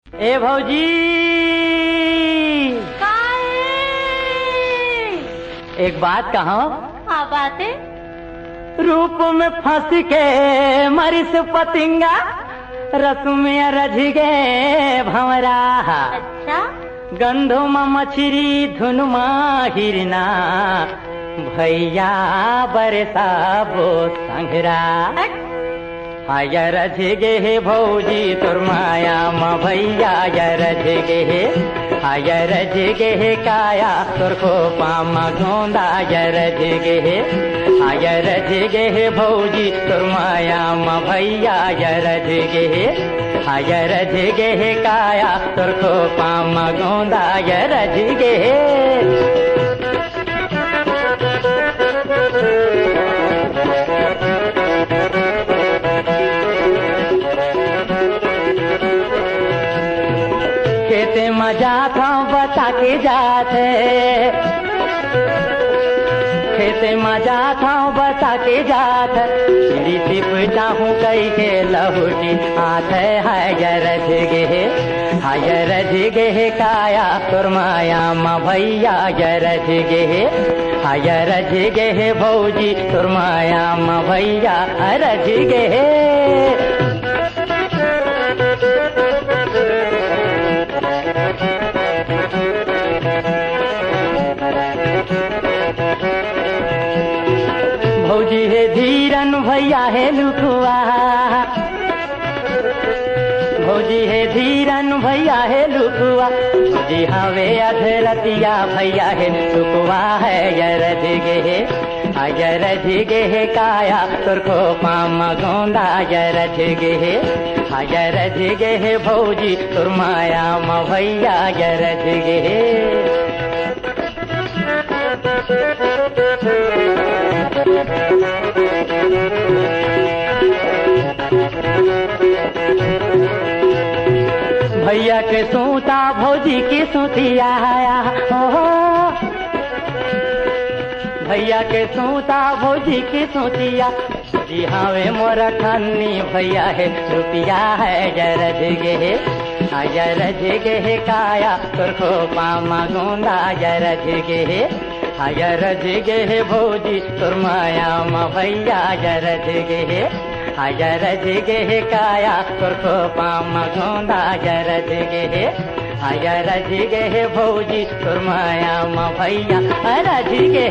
ए भौजी, एक बात कहो। हाँ बात है। रूप में फंस के मरिस पतिंगा, रस में रझ गए भंवरा। अच्छा। गंधो में मछरी धुन में हिरना, भैया बरसा वो संघरा। हाय रझ गे भौजी तोर माया म भैया रझ गे। हाय रझ गे काया तोर को पामा गोंदा रझ गे। हाय रझ गे भौजी तोर माया म भैया रझ गे। हाय रझ गे काया तोर को पामा गोंदा रझ गे। खेते मजा था बता के जाते, खेते मजा था बता के जाते। सीढ़ी टिपटा हूँ कई के लहुटी हाथ हाय रझ गे। हाय रझ गे काया तोर माया म भैया रझ गे। हाय रझ गे भौजी तोर माया म भैया रझ गे। भौजी है धीरन भैया है लुकुआ। भौजी है धीरन भैया है लुकुआ। भौजी हवे अधरतिया भैया है लुकुआ है रझ गे। हाय रझ गे काया तोर को पामा गोंदा रझ गे। हाय रझ गे भौजी तोर माया म भैया रझ गे। भैया के सूता भौजी की सूतिया। भैया के सूता भौजी की सूतिया। जी हावे मोरा खन्नी भैया है रुपिया है रझ गे। हाय रझ गे काया तोर को पामा गोंदा रझ गे। हाय रझ गे भौजी तोर माया म भैया रझ गे। हाय रझ गे काया तोर को पामा गोंदा रझ गे। हाय रझ गे भौजी तोर माया म भैया रझ गे।